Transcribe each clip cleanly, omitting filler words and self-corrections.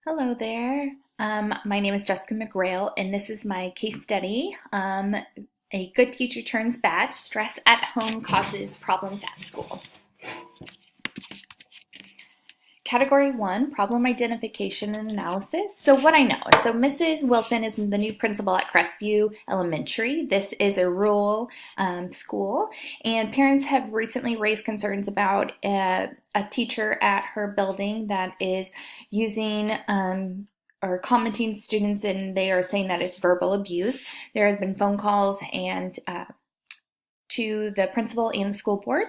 Hello there. My name is Jessica McGrail, and this is my case study. A good teacher turns bad. Stress at home causes problems at school. Category 1, problem identification and analysis. So what I know. So Mrs. Wilson is the new principal at Crestview Elementary. This is a rural school, and parents have recently raised concerns about a teacher at her building that is using or commenting students, and they are saying that it's verbal abuse. There has been phone calls and to the principal and the school board.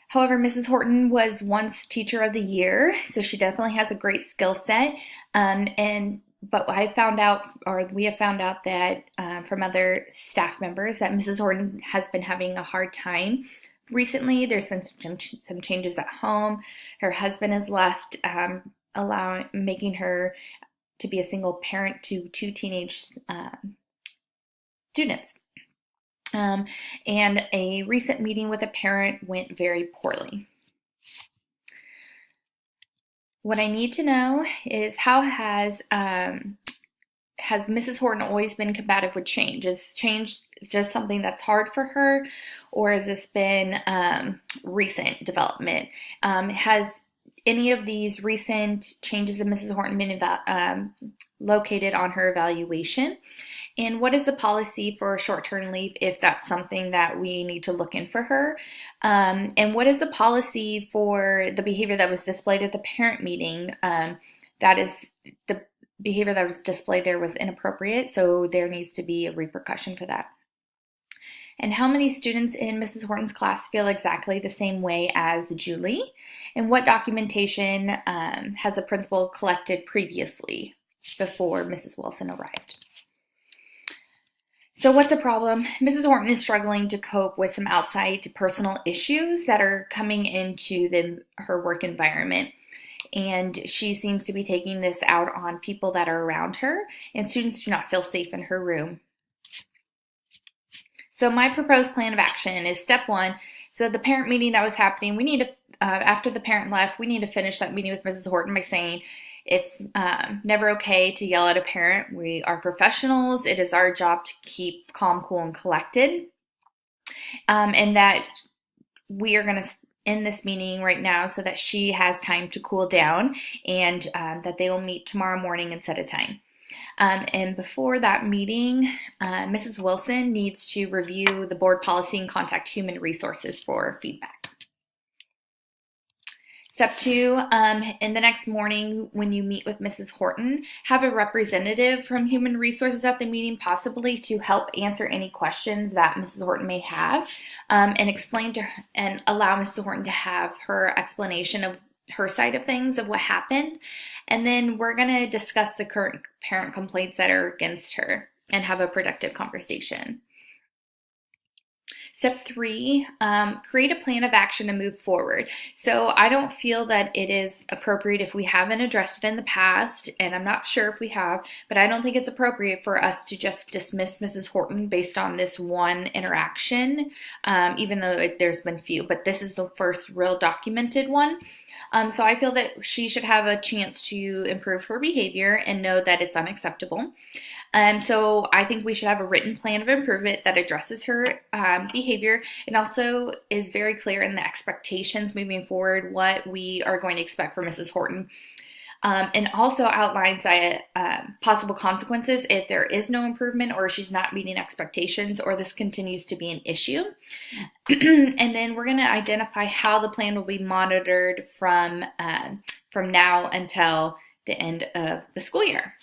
However, Mrs. Horton was once Teacher of the Year, so she definitely has a great skill set. But we have found out that from other staff members that Mrs. Horton has been having a hard time recently. There's been some changes at home. Her husband has left, making her to be a single parent to two teenage students. And a recent meeting with a parent went very poorly. What I need to know is how has Mrs. Horton always been combative with change? Is change just something that's hard for her, or has this been recent development? Has any of these recent changes in Mrs. Horton been located on her evaluation? And what is the policy for short-term leave if that's something that we need to look in for her? And what is the policy for the behavior that was displayed at the parent meeting? That is, the behavior that was displayed there was inappropriate, so there needs to be a repercussion for that. And how many students in Mrs. Horton's class feel exactly the same way as Julie? And what documentation has the principal collected previously before Mrs. Wilson arrived? So what's the problem? Mrs. Horton is struggling to cope with some outside personal issues that are coming into her work environment. And she seems to be taking this out on people that are around her, and students do not feel safe in her room. So my proposed plan of action is step 1. So the parent meeting that was happening, we need to, after the parent left, we need to finish that meeting with Mrs. Horton by saying, it's never okay to yell at a parent. We are professionals. It is our job to keep calm, cool, and collected. And that we are going to end this meeting right now so that she has time to cool down, and that they will meet tomorrow morning and set a time. And before that meeting, Mrs. Wilson needs to review the board policy and contact Human Resources for feedback. Step 2, in the next morning when you meet with Mrs. Horton, have a representative from Human Resources at the meeting, possibly to help answer any questions that Mrs. Horton may have, and explain to her and allow Mrs. Horton to have her explanation of her side of things, of what happened. And then we're going to discuss the current parent complaints that are against her and have a productive conversation. Step 3, create a plan of action to move forward. So I don't feel that it is appropriate if we haven't addressed it in the past, and I'm not sure if we have, but I don't think it's appropriate for us to just dismiss Mrs. Horton based on this one interaction, even though there's been few, but this is the first real documented one. So I feel that she should have a chance to improve her behavior and know that it's unacceptable. So I think we should have a written plan of improvement that addresses her behavior and also is very clear in the expectations moving forward, what we are going to expect from Mrs. Horton. And also outlines possible consequences if there is no improvement, or she's not meeting expectations, or this continues to be an issue. And then we're going to identify how the plan will be monitored from now until the end of the school year.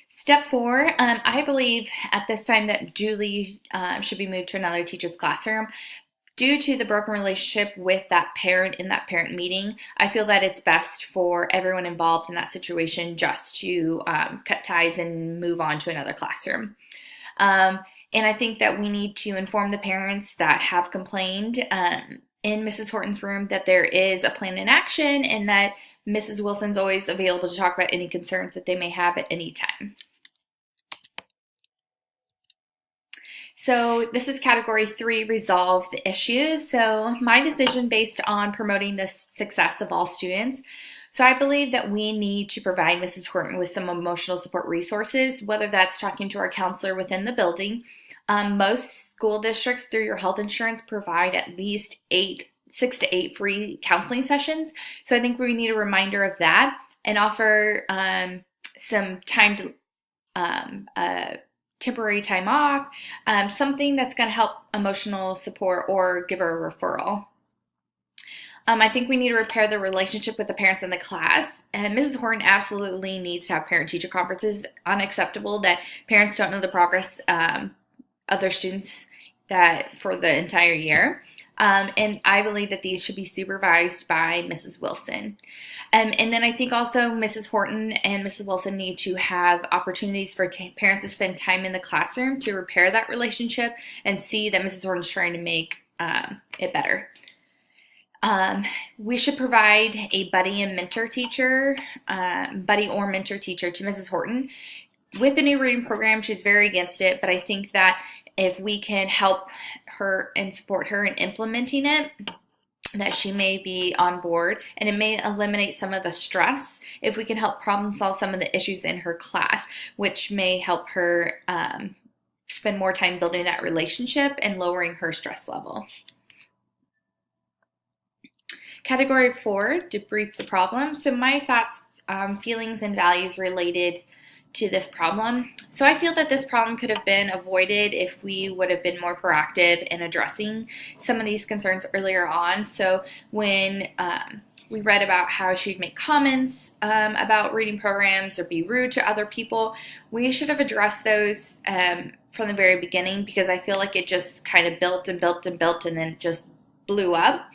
Step 4, I believe at this time that Julie should be moved to another teacher's classroom. Due to the broken relationship with that parent in that parent meeting, I feel that it's best for everyone involved in that situation just to cut ties and move on to another classroom. And I think that we need to inform the parents that have complained in Mrs. Horton's room that there is a plan in action, and that Mrs. Wilson's always available to talk about any concerns that they may have at any time. So this is category 3, resolve the issues. So my decision based on promoting the success of all students. So I believe that we need to provide Mrs. Horton with some emotional support resources, whether that's talking to our counselor within the building. Most school districts, through your health insurance, provide at least 6 to 8 free counseling sessions. So I think we need a reminder of that and offer some time to temporary time off, something that's going to help emotional support, or give her a referral. I think we need to repair the relationship with the parents in the class. And Mrs. Horton absolutely needs to have parent-teacher conferences. Unacceptable that parents don't know the progress of their students for the entire year. And I believe that these should be supervised by Mrs. Wilson. And then I think also Mrs. Horton and Mrs. Wilson need to have opportunities for parents to spend time in the classroom to repair that relationship and see that Mrs. Horton's trying to make it better. We should provide a buddy or mentor teacher to Mrs. Horton. With the new reading program, she's very against it, but I think that if we can help her and support her in implementing it, that she may be on board, and it may eliminate some of the stress if we can help problem solve some of the issues in her class, which may help her spend more time building that relationship and lowering her stress level. Category 4, debrief the problem. So my thoughts, feelings, and values related to this problem. So I feel that this problem could have been avoided if we would have been more proactive in addressing some of these concerns earlier on. So when we read about how she'd make comments about reading programs or be rude to other people, we should have addressed those from the very beginning, because I feel like it just kind of built and built and built and then it just blew up.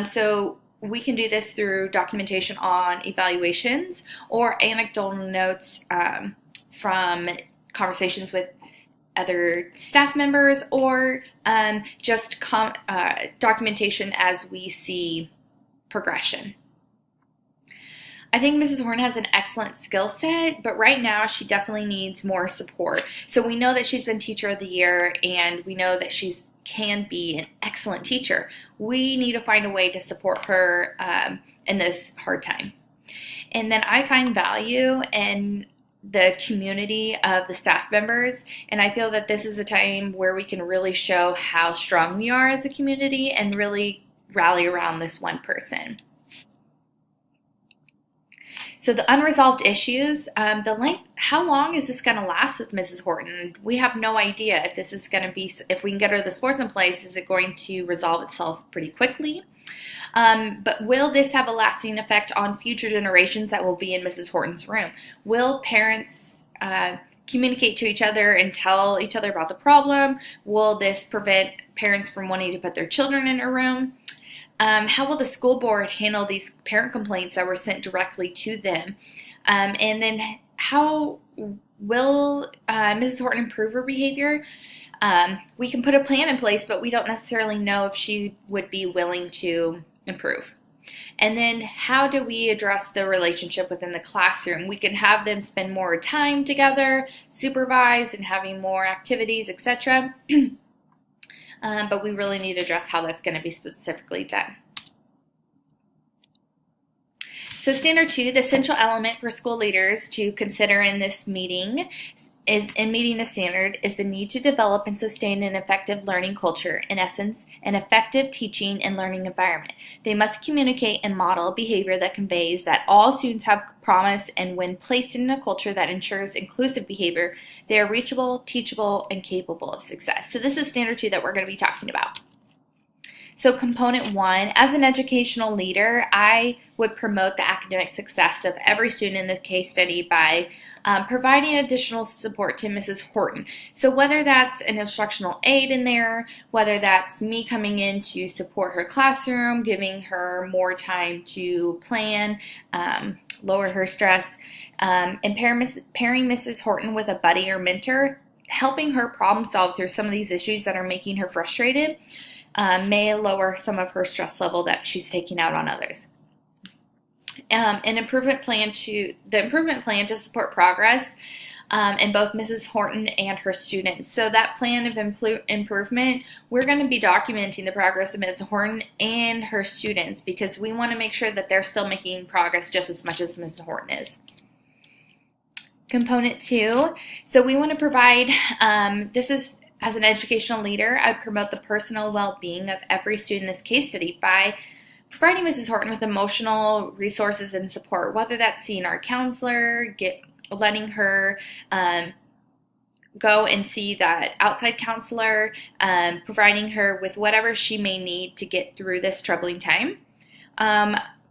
So we can do this through documentation on evaluations or anecdotal notes from conversations with other staff members, or just documentation as we see progression. I think Mrs. Horton has an excellent skill set, but right now she definitely needs more support. So we know that she's been Teacher of the Year, and we know that she can be an excellent teacher. We need to find a way to support her in this hard time. And then I find value in the community of the staff members, and I feel that this is a time where we can really show how strong we are as a community and really rally around this one person. So the unresolved issues, how long is this going to last with Mrs. Horton? We have no idea if this is going to be, if we can get her the sports in place, is it going to resolve itself pretty quickly? But will this have a lasting effect on future generations that will be in Mrs. Horton's room? Will parents communicate to each other and tell each other about the problem? Will this prevent parents from wanting to put their children in her room? How will the school board handle these parent complaints that were sent directly to them? And then how will Mrs. Horton improve her behavior? We can put a plan in place, but we don't necessarily know if she would be willing to improve. And then how do we address the relationship within the classroom? We can have them spend more time together, supervise, and having more activities, etc. But we really need to address how that's going to be specifically done. So standard 2, the essential element for school leaders to consider in this meeting in meeting the standard is the need to develop and sustain an effective learning culture, in essence, an effective teaching and learning environment. They must communicate and model behavior that conveys that all students have promise, and when placed in a culture that ensures inclusive behavior, they are reachable, teachable, and capable of success. So this is standard 2 that we're going to be talking about. So component 1, as an educational leader, I would promote the academic success of every student in the case study by providing additional support to Mrs. Horton. So whether that's an instructional aid in there, whether that's me coming in to support her classroom, giving her more time to plan, lower her stress, and pairing Mrs. Horton with a buddy or mentor, helping her problem solve through some of these issues that are making her frustrated, may lower some of her stress level that she's taking out on others. The improvement plan to support progress in both Mrs. Horton and her students. So that plan of improvement, we're going to be documenting the progress of Mrs. Horton and her students because we want to make sure that they're still making progress just as much as Mrs. Horton is. Component 2, so we want to provide, this is as an educational leader, I promote the personal well-being of every student in this case study by providing Mrs. Horton with emotional resources and support, whether that's seeing our counselor, letting her go and see that outside counselor, providing her with whatever she may need to get through this troubling time.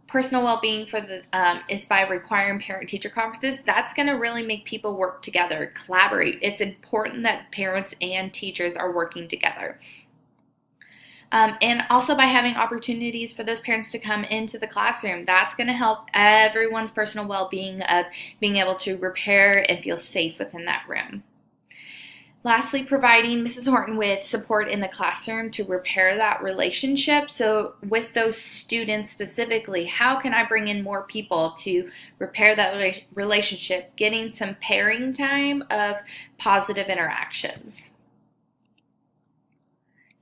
Personal well-being for the is by requiring parent-teacher conferences. That's going to really make people work together, collaborate. It's important that parents and teachers are working together. And also by having opportunities for those parents to come into the classroom. That's going to help everyone's personal well-being of being able to repair and feel safe within that room. Lastly, providing Mrs. Horton with support in the classroom to repair that relationship. So with those students specifically, how can I bring in more people to repair that relationship, getting some pairing time of positive interactions?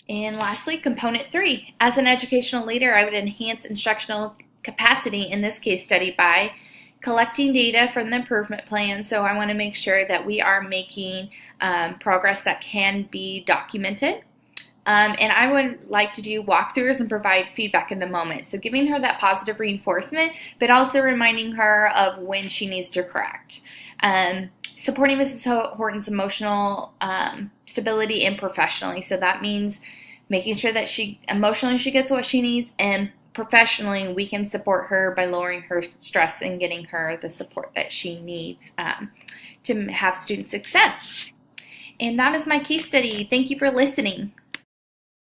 And lastly, component 3. As an educational leader, I would enhance instructional capacity in this case study by collecting data from the improvement plan. So I want to make sure that we are making progress that can be documented. And I would like to do walkthroughs and provide feedback in the moment. So giving her that positive reinforcement, but also reminding her of when she needs to correct. Supporting Mrs. Horton's emotional stability and professionally. So that means making sure that emotionally she gets what she needs, and professionally we can support her by lowering her stress and getting her the support that she needs to have student success. And that is my case study. Thank you for listening.